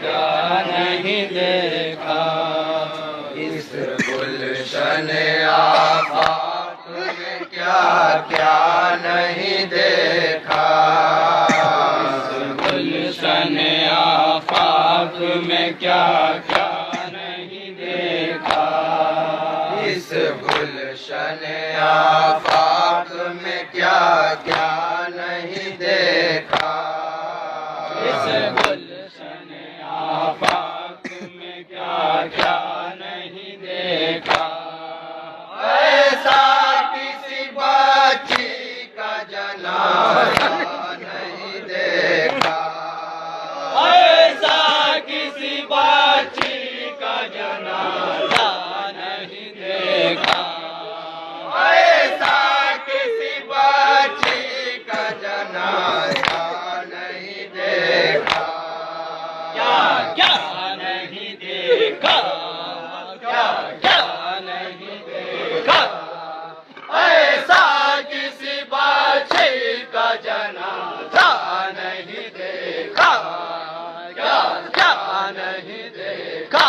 क्या नहीं देखा। इस गुलशन आफाक में क्या क्या नहीं देखा। इस गुलशन आफाक में क्या क्या नहीं देखा। इस गुलशन आफाक में क्या क्या नहीं देखा। इस गुलशन आफाक में क्या क्या नहीं देखा। ऐसा किसी बच्ची का जनाजा नहीं देखा। ऐसा किसी बच्ची का जनाजा नहीं देखा। ऐसा किसी बच्ची का जनाजा नहीं देखा। क्या क्या नहीं देखा। क्या क्या नहीं देखा। ऐसा किसी बच्ची का जनाजा नहीं देखा। क्या क्या नहीं देखा।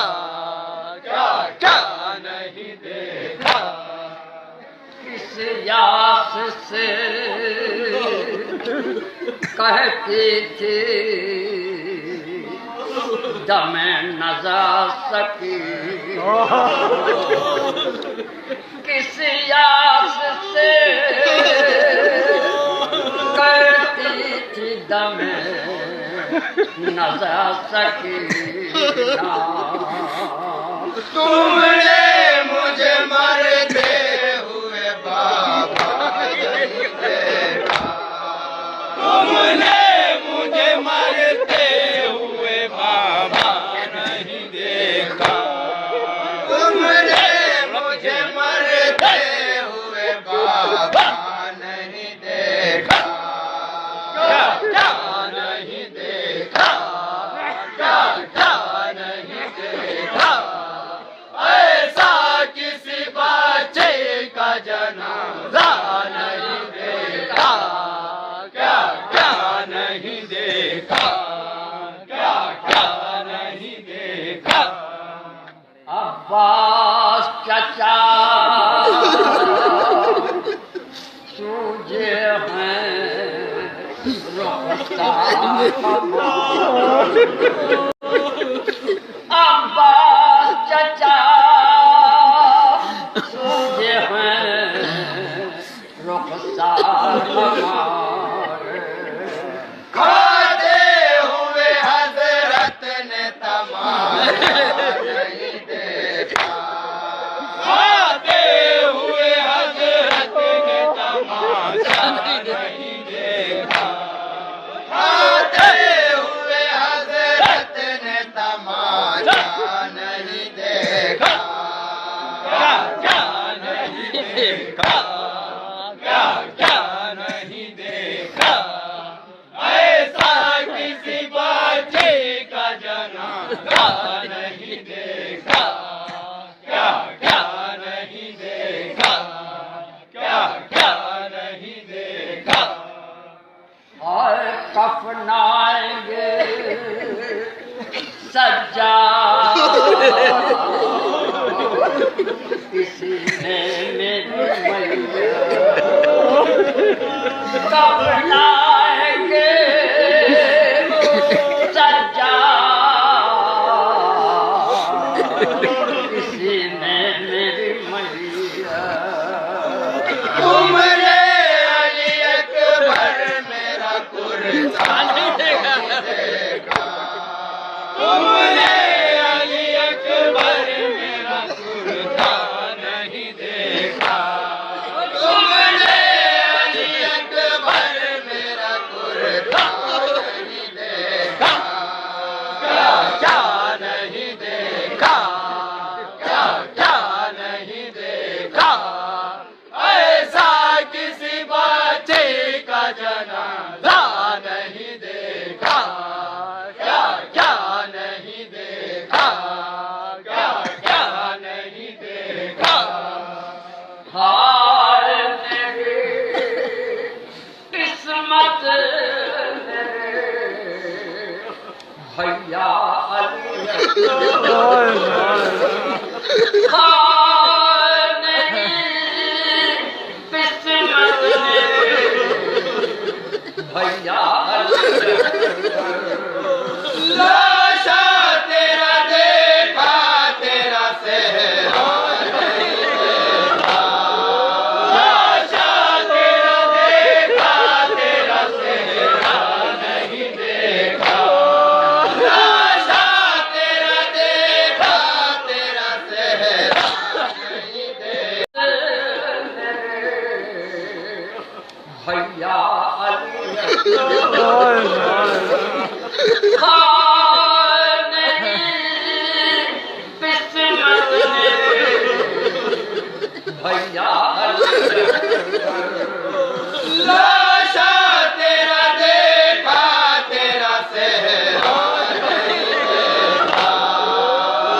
क्या क्या नहीं देखा। किस यास से कहती थी दमे नजा सकी। किस यास से कहती थी दमे नजा सकी। तुमने मुझे मरते हुए बाबा नहीं देखा। तुमने मुझे मरते हुए बाबा नहीं देखा। तुमने मुझे मरते हुए बाबा नहीं देखा। क्या क्या नहीं देखा। क्या क्या नहीं देखा। ऐसा किसी बच्चे का जनाजा नहीं देखा। क्या क्या नहीं देखा। क्या क्या नहीं देखा। अब्बास चचा सूझे हैं रुखसार हमारे। अब्बास चचा सूझे हैं रुखसार हमारे। खाते हुए हजरत ने तमाशा नहीं देखा। खाते हुए हजरत ने तमाशा नहीं देखा। खाते हुए हजरत ने तमाशा नहीं देखा। क्या क्या नहीं देखा। क्या क्या नहीं देखा। ऐसा किसी बच्चे का जनाजा नहीं देखा। क्या क्या नहीं देखा। क्या क्या नहीं देखा। और कफनाएंगे सज्जा किसी ने मेरी मैया। कफनाएंगे सज्जा किसी ने मेरी मैया। तुमने अली अकबर मेरा कुर्ता नहीं देखा। तुमने अली अकबर मेरा कुर्ता नहीं देखा। तुमने अली अकबर मेरा कुर्ता नहीं देखा। क्या क्या नहीं देखा। क्या क्या नहीं देखा। ऐसा किसी बच्चे का जनाजा नहीं देखा। क्या क्या नहीं देखा। क्या क्या नहीं देखा। हाय मेरी किस्मत मेरे भैया भैया अली भैया लाशा तेरा देखा तेरा सेहरा लाशा तेरा देखा तेरा सेहरा नहीं देखा लाशा तेरा देखा तेरा सेहरा नहीं देखा भैया भैया लाशा तेरा देखा तेरा सेहरा नहीं देखा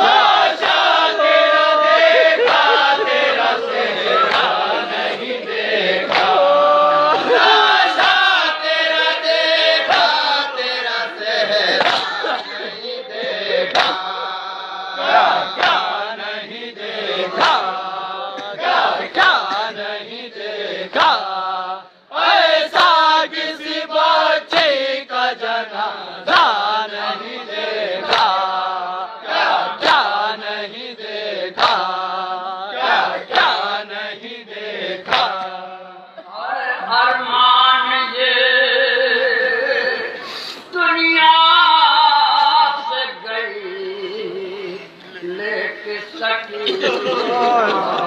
लाशा तेरा देखा तेरा सेहरा नहीं देखा लाशा तेरा देखा तेरा सेहरा नहीं देखा क्या क्या नहीं देखा क्या क्या नहीं देखा ऐसा किसी बच्चे का जनाजा नहीं देखा क्या क्या नहीं देखा क्या क्या नहीं देखा अरमान ये दुनिया से गई लेके सकी